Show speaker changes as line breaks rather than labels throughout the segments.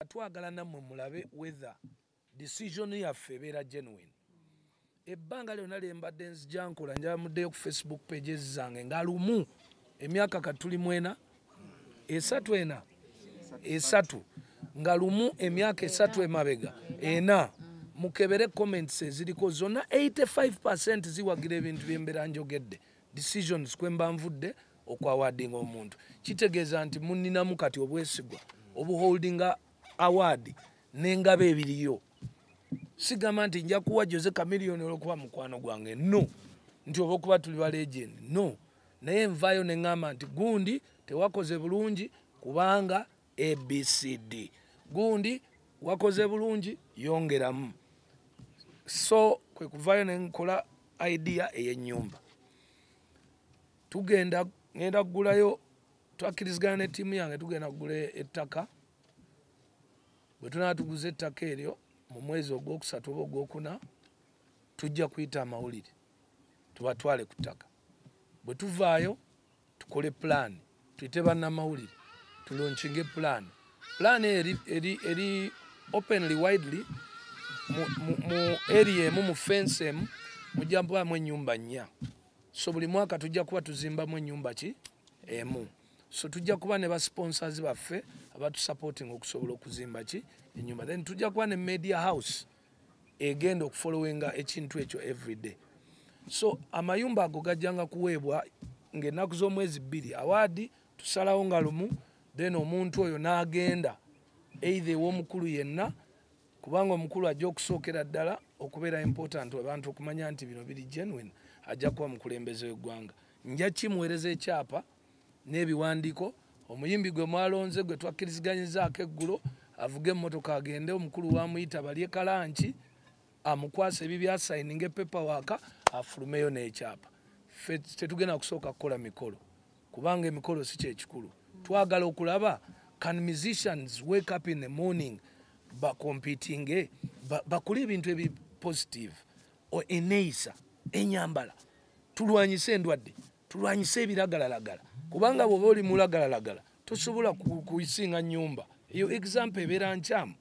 Twagala nammwe mulabe whether decision yaffe ebeera genuine. Ebbanga lyonna lye mbadde nzija nkola njala muddeyo ku Facebook pages zange nga lumu emyaka katuli mwena esatu nga lumu emyaka esatu emabega ena mukebere comments eziriko zonna 85% ziwagira ebintu byembeera njogedde decisions kwemba nvudde okwawadinga omuntu kitegeeza nti munninamu kati obwesigwa obuholdinga award n'engabe ebiriyo sigamba nti nja kuwa Jose Chameleone olwokuba mukwano gwange no nti oba tuli ba legend no naye envayo neŋŋamba nti gundi tewakoze bulungi kubanga ABCD gundi wakoze bulungi yongeramu so kwe kuvayo nenkola idea ey'ennyumba tugenda ngenda kugulayo twakkirizigana ne ttiimu yange tugenda kugula ettaka bwe tunaba tuguze ettaka eryo mu mwezi ogwokusatu oba ogwokuna tujja kuyita amawulire tubatwale ku ttaka bwe tuvaayo tukole plan tuyite bannamawulire tulonkinge plan eri openly widely mu area emu mu fence emu mujja mubaamu ennyumba 4 so buli mwaka tujja kuba tuzimbamu ennyumba ki emu so tujja kuba ne ba sponsors baffe abatusupporting okusobola okuzimba ki ennyumba then tujja kuba ne media house egenda okufollowinga ekintu ekyo everyday so amayumba ago gajjanga kuweebwa ng'ennaku z'omwezi 2 awaadi tusalawo nga lumu then omuntu oyo n'agenda either ew'omukulu yenna kubanga omukulu ajja okusookera ddala okubeera important abantu okumanya nti bino biri genuine ajja kuba mukulembeze w'eggwanga nja kimuweereza ekyapa n'ebiwandiiko omuyimbi gwe mwalonze gwe twakkiriziganyizaako eggulo avuga emmotoka agende omukulu wamuyita balye kalanki amukwasa ebibyasayininga epepawaaka afulumeyo n'ekyapa ffe tetugenda kusooka kukola mikolo kubanga emikolo si kyekikulu twagala okulaba can musicians wake up in the morning bacompeting bakula ebintu ebipositive eneeyisa enyambala tulwanyise endwadde tulwanyise ebiragalalagala kubanga bw'oba oli mulagalalagala tosobola kuyisinga nnyumba eyo example ebeera nkyamu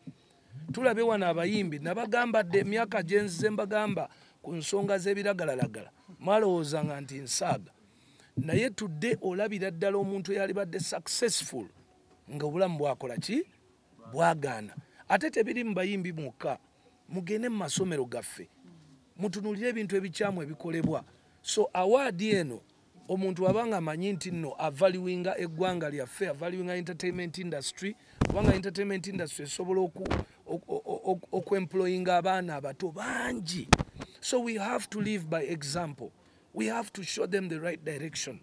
tulabe wano abayimbi nabagamba dde emyaka gye nzize mbagamba ku nsonga z'ebiragalalagala mwalowoozanga nti nsaaga naye tudde olabira ddala omuntu eyalibadde successful nga obulamu bwakola ki bwagaana ate tebiri mu bayimbi mwokka mugende mu masomero gaffe mutunulire ebintu ebikyamu ebikolebwa so awaadi eno omuntu wabanga amanyi nti nno avaluinga eggwanga lyaffe avaluinga entertainment industry kubanga entertainment industry esobola okuemployinga abaana abato bangi so we have to live by example we have to show them the right direction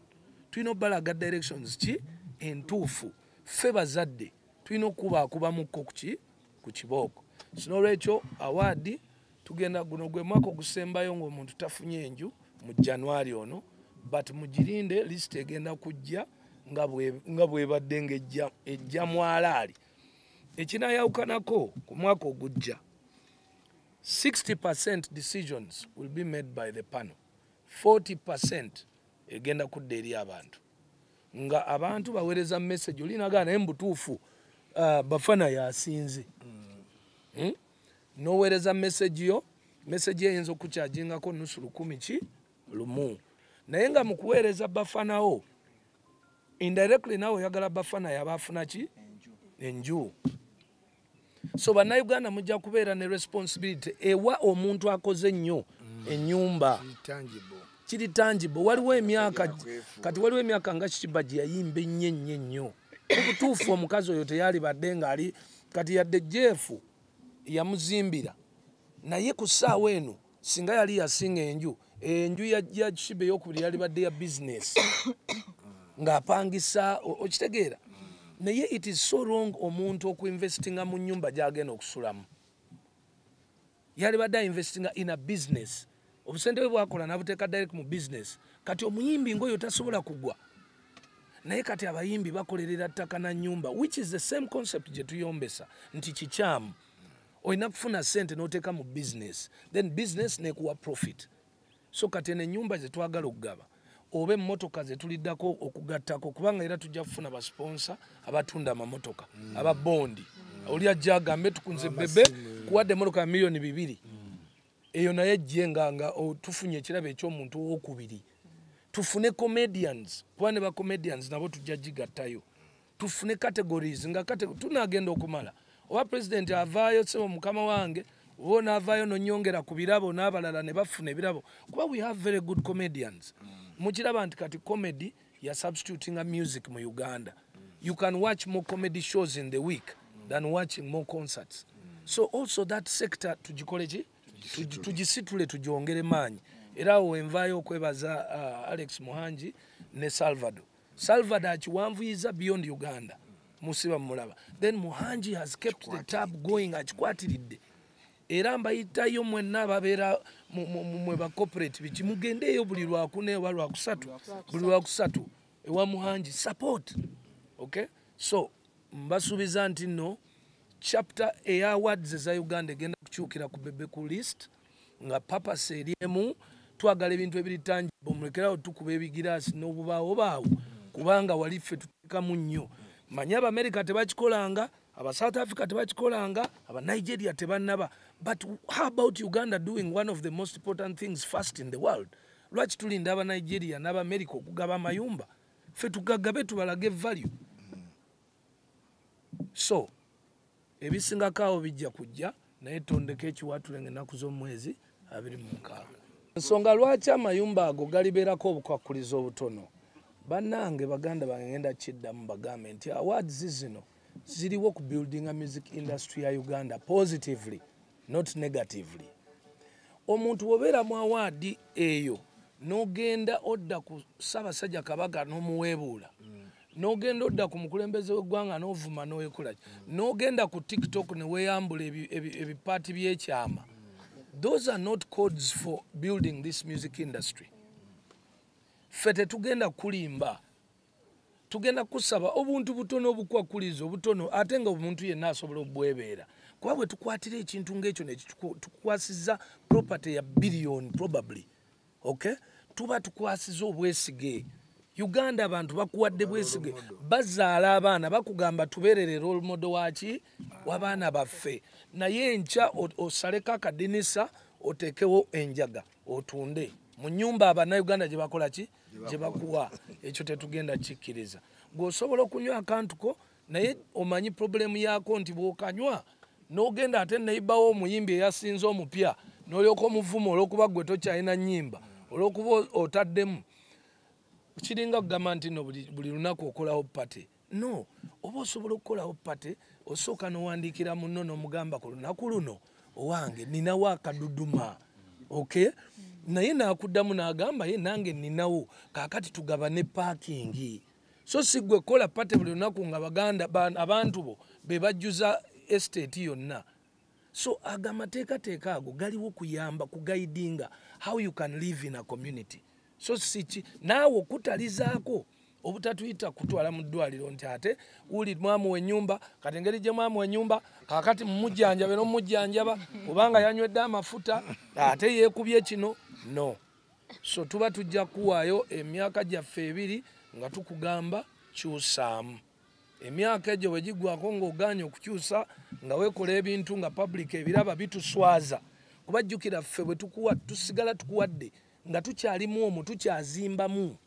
tulina obalaga directions ki entuufu ffe bazadde tulina okubaakubamukko ku kibooko sinolwekyo awaadi tugenda guno gwe mwaka ogusembayo ng'omuntu tafunye enju mu January ono but mugirinde list egenda kujja nga bwebadde ng'ejja mwalaali ekinayawukanako ku mwaka ogujja 60% decisions will be made by the panel 40% egenda kudda eri abantu nga abantu baweereza message olinagana naye mbutuufu bafana yasinze noweereza message yo eyinza okukyajingako nusu 10 ki lumu naye nga mu kuweereza bafanawo indirectly nawe oyagala bafana yabaafuna ki enju so bannayuganda mujja kubeera ne responsibility ewa omuntu akoze ennyo ennyumba kiri tangible waliwo emyaka kati waliwo emyaka nga kikiba gye yayimba ennyo obutuufu omukazi oyo teyali badde ng'ali kati yadde jeefu yamuzimbira naye ku ssaawa eno singa yali yasinga enju ya kibe ey'okubiri yali badde ya business ng'apangisa okitegeera naye it is so wrong omuntu okuinvestinga mu nnyumba gy'agenda okusulamu yali badde investinga in a business obusente bwe bwakola nabuteeka direct mu business kati omuyimbi ng'oyo tasobola kugwa naye kati abayimbi bakolerera ttaka na nnyumba which is the same concept gye tuyombesa nti kikyamu olina kufuna ssente n'oteeka mu business then business nekuwa profit so kati ennyumba ze twagala okugaba oba emmotoka ze tuliddako okugattako kubanga era tujja kufuna ba sponsor abatunda amamotoka aba bondi oli ajja agambe tukunze bebe kuwadde emotoka milioni 2 eyo naye jjenganga tufunye ekirabo eky'omuntu owokubiri tufune comedians kuba ne ba comedians nabo tujja gigattayo tufune categories nga tunagenda okumala oba president avaayo sebo mukama wange oba naavaayo nonyongera ku birabo n'abalala ne bafuna ebirabo kuba we have very good comedians mukiraba nti kati comedy ya substituting a music mu Uganda you can watch more comedy shows in the week than watching more concerts so also that sector tugikoleji tugisitule tugiongere maanyi era wenvayo okwebaza Alex Muhanji ne Salvador akiwanvuyiza beyond Uganda musiba mulaba then Muhanji has kept the tab going akikwatiridde era mbayitayo mwenna babeera mwe ba corporate bikimugendeeyo buli lwakune oba lwakusatu ewa Muhanji support okay so mbasuubiza nti no chapter eya awards za Uganda egenda kukyukira ku bebe ku list nga papa seriemu twagala ebintu ebiri tangible mulekerawo tukuba ebigiraasi n'obubaawo baawo kubanga waliffe tutekamu nnyo manya America tebakikolanga aba South Africa tebakikolanga aba Nigeria tebannaba but how about Uganda doing one of the most important things first in the world lwaki tulinda aba Nigeria n'aba America okugaba amayumba ffe tugagabe tubalage value so ebisingakaawo bijja kujja naye tondeka ekiwatule ng'ennaku z'omwezi 26 ensonga lwaki amayumba ago galibeerako obukwakulizo obutono bannange baganda bangenda kiddamu bagambe nti awards zino ziriwo ku building a music industry ya Uganda positively not negatively omuntu wobeera mu award eyo n'ogenda odda ku Ssaabasajja Kabaka n'omuweebuula n'ogenda odda ku mukulembeze w'eggwanga n'ovuma n'oweekola n'ogenda ku TikTok ne weeyambula ebipaati by'ekyama those are not codes for building this music industry ffe tetugenda kulimba tugenda kusaba obuntu butono obukwakulizo obutono ate nga omuntu yenna asobola obwebeera kuba bwe tukwatira ekintu ng'ekyo netukwasiza property ya billion probably okay tuba tukwasiza obwesige Uganda abantu bakuwadde bwesige bazaala abaana bakugamba tubeerere role model waki w'abaana baffe naye enkya osaleko akadinisa otekewo enjaga otunde mu nnyumba Abannayuganda gye bakola ki gye bakuwa ekyo tetugenda kikkiriza gw'osobola okunywa akantuko naye omanyi problemu yaako nti bw'okanywa n'ogenda ate neyibawo omuyimbi eyasinze omupya n'olyoka omuvumo olw'okuba gwe tokyalina nnyimba olw'okuba otaddemu kiringa kugamba nti no buli lunaku okolawo pate no oba osobola okukolawo pate osooka n'owandiikira munno n'omugamba ku lunaku luno owange ninawo akaduduma okay naye naakuddamu n'agamba ye nange ninawo kaakati tugabane paakingi so si gwe kola pate buli lunaku nga baganda abantu bo be bajjuza estate yonna so agamateekateeka ago galiwo kuyamba kugaidinga how you can live in a community so sichi naawe okutalizaako obutatuyita kutwala mu ddwaliro nti ate uli mwamu w'ennyumba kati engeri gye mwamu w'ennyumba kaakati mumujjanjabe n'omujjanjaba kubanga yanywedde amafuta ate yeekubye kino no so tuba tujja kuwaayo emyaka gyaffe 2 nga tukugamba kyusaamu emyaka egyo bwe giggwako ng'ogaanye okukyusa nga weekola ebintu nga public ebiraba bituswaza kuba jjukira ffe bwe tusigala tukuwadde nga tukyalimu omwo tukyazimbamu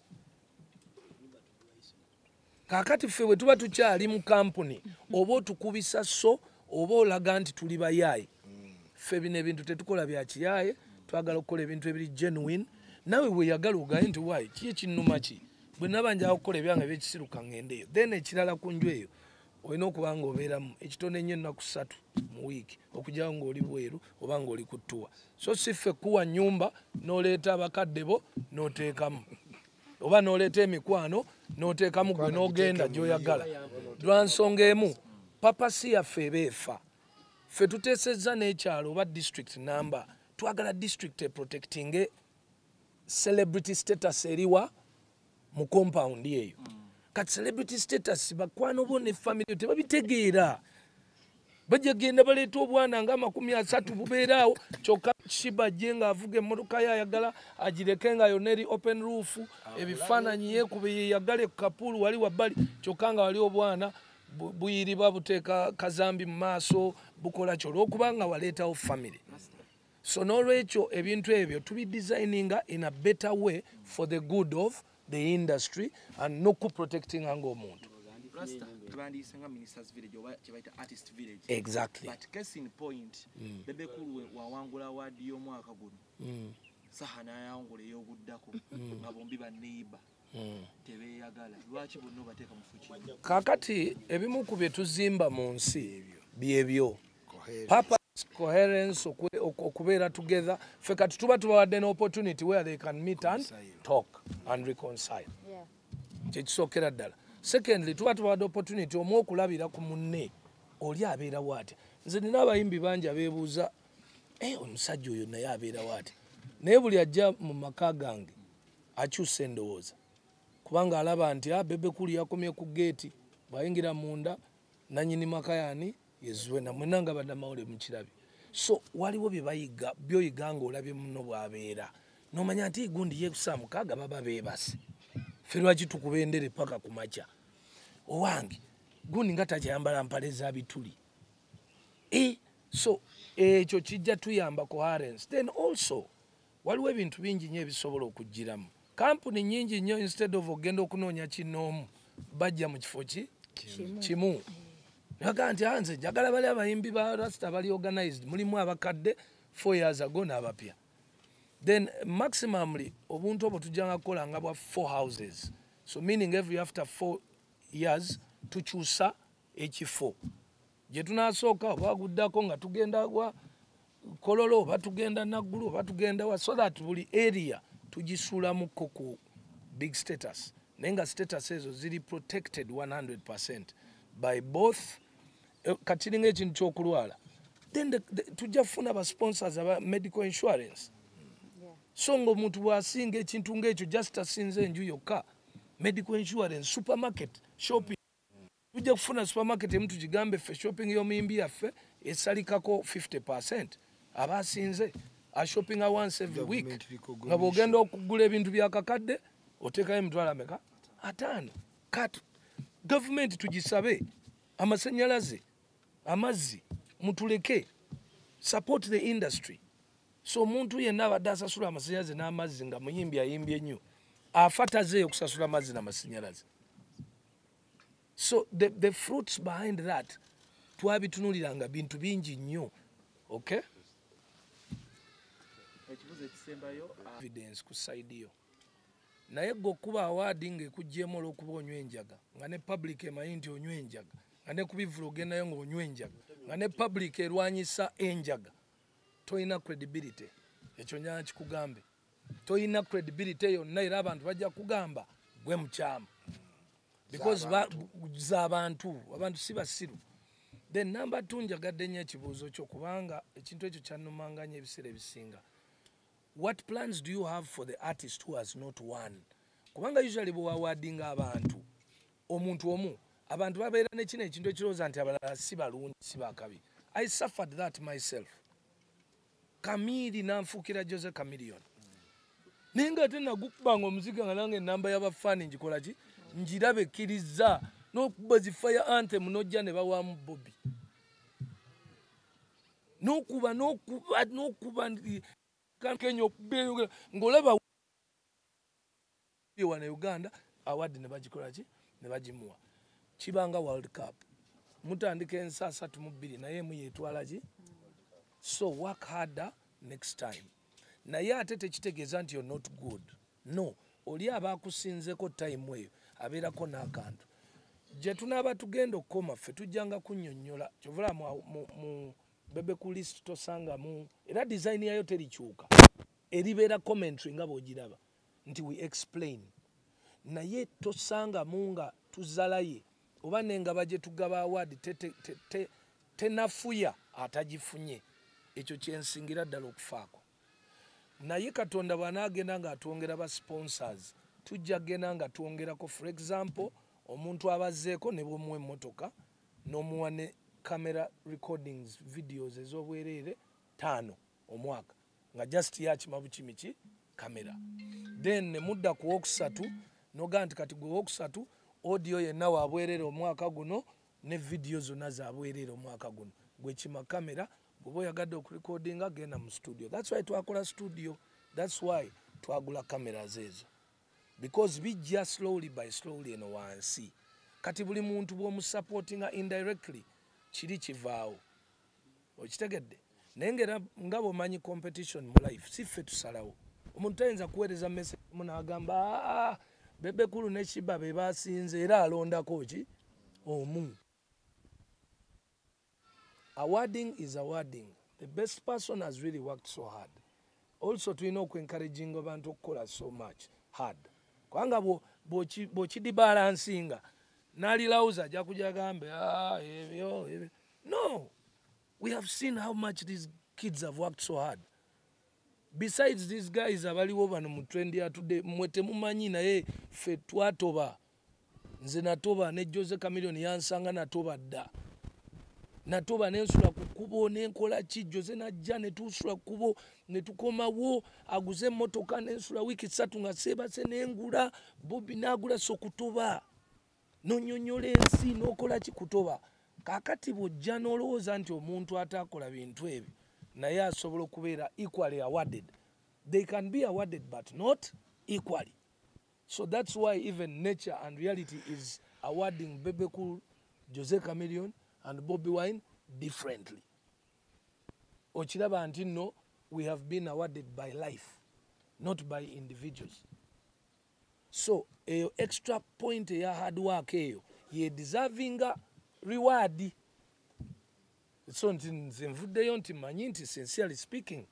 kaakati ffe bwe tuba tukyali mu kampuni oba otukubisa so oba olaga nti tuli bayaaye ffe bino ebintu tetukola bya kiyaaye twagala okukola ebintu ebiri genuine nawe weeyagala ogaye nti waayi ki ekinnuma ki bwe naba njala okukola ebyange byekisiruka ŋŋendeeyo then ekirala ku nju eyo olina okuba nga obeeramu ekitono ennyo ennaku 3 mu wiiki okugyawo ng'oli bweru oba ng'oli ku ttuwa so si ffe kuwa nnyumba n'oleeta abakadde bo n'oteekamu oba n'oleeta emikwano n'oteekamu gwe n'ogenda gy'oyagala lwa nsonga emu papa si yaffe ebeefa ffe tuteesezza n'ekyalo oba district number twagala district eprotectinge celebrity status eriwa mu compound eyo kati celebrity status bakwano bo ne family tebabitegeera bajja genda baleeta obwana nga 30 bubeeraawo kyokka kibajje ng'avuga emmotoka ye ayagala agireke nga yonna eri open roof ebifaananyi yeekuba yeyagale ku kapuulu wali wabbali kyokka nga wali obwana buyiriba buteeka kazambi mu maaso bukola kyo olw'okubanga waleetawo family. So n'olwekyo ebintu ebyo tubidesigninga in a better way for the good of the industry and n'okuprotectinga ng'omuntu. Exactly.
But case in point, Bebe Kulu wawangula wadi y'omwaka guno. Sahana yawangula ey'obuddako nga bombi ba neighbor. Tebeyagala. Lwaki bonna bateeka mu fuki?
Kakati ebimu ku bye tuzimba mu nsi ebyo byebyo. Papa coherence okubeera together. Ffe kati tuba tubawadde an opportunity where they can meet and talk and reconcile. Kyekisookera ddala. Secondly, tuba tubawadde opportunity omu okulabira ku munne oli abeera waati. Nze nina abayimbi bangi abeebuuza omusajja oyo naye abeera waati. Naye buli ajja mu maka gange akyusa endowooza. Kubanga alaba nti Bebe Kulu yakomye ku geeti bwayingira munda nannyini maka yaani yezuwena mwena nga bannamawulire mu kirabi. So waliwo bye bayiga by'oyiga ng'olabye munno bw'abeera n'omanya nti gundi yeekusa mukaaga baba beebase. Ffe lwaki tukuba endere paka ku makya owange gundi nga takyayambala mpale za bituli. So ekyo kijja tuyamba coherence. Then also waliwo ebintu bingi nnyo ebisobola okujjiramu. Kampuni nyingi nnyo instead of ogenda okunoonya kinoomu bajja mu kifo kimu. Naga nti nze njagala bali abayimbi ba Rasta bali organized mulimu abakadde 4 years ago n'abapya. Then maximally obuntu obwo tujjanga kukola nga bwa 4 houses. So meaning every after 4 years tukyusa ekifo. Gye tunaasooka oba guddako nga tugenda wa Kololo oba tugenda Naggulu oba tugenda wa so that buli area tugisuulamuko ku big status. Naye nga status ezo ziri protected 100% by both katiringa ekintu ky'okulwala. Then tujja kufuna ba sponsors aba medical insurance. So ng'omuntu bw'asinga ekintu ng'ekyo just asinze enju yokka medical insurance, supermarket, shopping. Tujja kufuna supermarket emu tugigambe ffe shopping y'omuyimbi yaffe esalikako 50%. Aba asinze shoppinga once every week. Nga bw'ogenda okugula ebintu byakakadde oteekayo emitwalo ameka 5. Kati gavumenti tugisabe amasannyalaze amazzi mutuleke support the industry. So omuntu yenna abadde asasula amasannyalaze n'amazzi nga muyimbi ayimbye nnyo afataze okusasula amazzi n'amasannyalaze. So the fruits behind that twabitunuliranga bintu bingi nnyo. Okay? Evidence ku side yo. Naye gwe okuba awaadi ng'ekuggyemu olw'okuba onywa enjaga nga ne public emanyi nti onywa enjaga nga ne kubivuga ogendayo ng'onywa enjaga nga ne public erwanyisa enjaga toyina credibility. Ekyo njagala kikugambe. Toyina credibility yonna era abantu bajja kugamba gwe mukyamu. Because z'abantu si basiru. Then number 2 njagadde nnyo ekibuuzo kyo kubanga ekintu ekyo kyannumanga nnyo ebiseera ebisinga. What plans do you have for the artist who has not won? Kubanga usually bwe wawaadinga abantu omuntu omu abantu babeera ne kino ekintu ekirowooza nti abalala si balungi si bakabi. I suffered that myself. Kamiri nanfuukira Jose Chameleon. Naye nga ate nagukubanga omuziga nga nange enamba y'abafaani ngikola ki njirabe ekkiriza n'okuba zi fire anthem n'ojja ne bawaamu Bobby. N'okuba Kenya ng'olaba wana Uganda awadi ne bagikola ki ne bagimuwa. Kibanga World Cup. Mutandika ensi 32 naye emu yeetwala ki. So work harder next time. Naye ate tekitegeeza nti you're not good. No. Oli abaakusinzeko time eyo abeerako n'akantu. Gye tunaaba tugenda okukoma ffe tujjanga kunnyonnyola kyovula mu Bebe Kulu list tosangamu era design yayo terikyuka. Eribeera commentary nga bw'ogiraba nti we explain. Naye tosangamu nga tuzalaye oba n'engaba gye tugaba award tenafuya atagifunye. Ekyo kyensingira ddala okufaako. Naye Katonda bw'anaagenda ng'atwongera ba sponsors tujja genda nga twongerako for example omuntu abazzeeko ne bw'omuwa emmotoka n'omuwa ne camera recordings videos ez'obwereere 5 omwaka nga just yakima bukimiki kamera. Then ne mudda ku wokusatu noga nti kati gwe wokusatu audio yenna wabwereere omwaka guno ne video zonna zabwerera omwaka guno gwekima kamera bw'oba oyagadde okurecordinga genda mu studio. That's why twakola studio, that's why twagula cameras ezo, because bijja slowly by slowly eno wansi. Kati buli muntu bw'omusupportinga indirectly kiri kivaawo, okitegedde. Naye nga bw'omanyi competition mu life si ffe tusalawo. Omuntu tayinza kuweereza message n'agamba Bebe Kulu ne Kiba be basinze era alondako ki omu. Awarding is awarding. The best person has really worked so hard. Also tulina okwencouraging abantu okukola so much hard. Kubanga bw'okidibaala nsinga n'alilawuza ajja kujja agambe ebyo. No, we have seen how much these kids have worked so hard. Besides these guys abaliwo bano mu trend ya today, mwe temumanyi naye ffe twatoba. Nze natoba ne Jose Chameleone yansanga natoba dda. Natoba nensula ku kkubo nenkola ki, Jose najja ne tusula kkubo ne tukomawo, aguze emmotoka nensula wiiki 3 nga seebase nengula, Bobby n'agula so kutoba. Nonyonyola ensi n'okola ki kutoba. Kaakati bw'ojja n'olowooza nti omuntu ataakola bintu ebyo naye asobola okubeera equally awarded. They can be awarded but not equally. So that's why even nature and reality is awarding Bebe Cool, Jose Chameleone and Bobby Wine differently. Ochiraba nti no, we have been awarded by life, not by individuals. So eyo extra point ya hard work eyo ye deserving reward. So nze nvuddeyo nti manyi nti sincerely speaking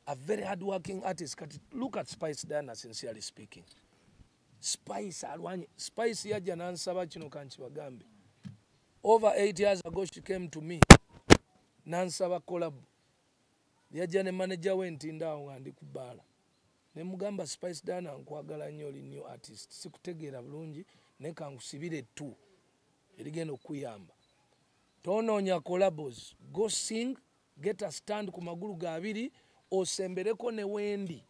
a very hard working artist. Kati look at Spice Diana, sincerely speaking. Spice alwanye. Spice yajja nansaba kino kankibagambe. Over 8 years ago she came to me. Nansaba Collabo. Yajja ne manager we Ntindaawo nga ndi ku bbaala. Ne mugamba Spice Diana nkwagala nnyo oli new artist. Sikutegeera bulungi naye kankusibire tu erigenda okuyamba. Tonoonya collabos. Go sing, get a stand ku magulu ga abiri, osembereko ne wendi.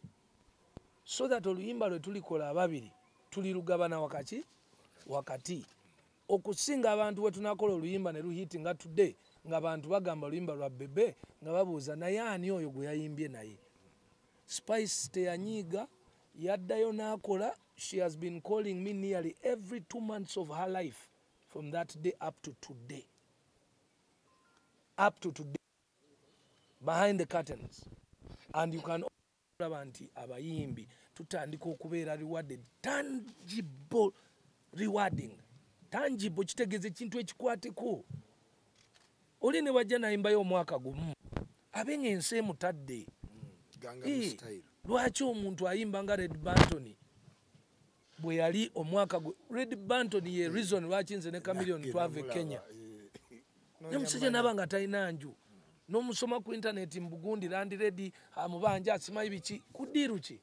So that oluyimba lwe tulikola ababiri tulirugabana wakati. Okusinga abantu we tunakola oluyimba ne luhiti nga today nga abantu bagamba oluyimba lwa Bebe nga babuuza naye ani oyo gwe yayimbye naye. Spice teyanyiiga, yaddayo n'akola. She has been calling me nearly every 2 months of her life from that day up to today. Up to today. Behind the curtains. And you can nti abayimbi tutandika okubeera rewarded, tangible rewarding. Tangible kitegeeza ekintu ekikwateko. Oli ne wajja nayimbayo omwaka gumu abenga ensi emutadde. Lwaki omuntu ayimba nga Red Banton bwe yali omwaka Red Banton ye reason lwaki nze ne Chameleone twava Kenya. Omusajja n'aba nga talina nju. N'omusoma ku internet mu Bugundi Land Ready amubanja asimayi biki kudiru ki.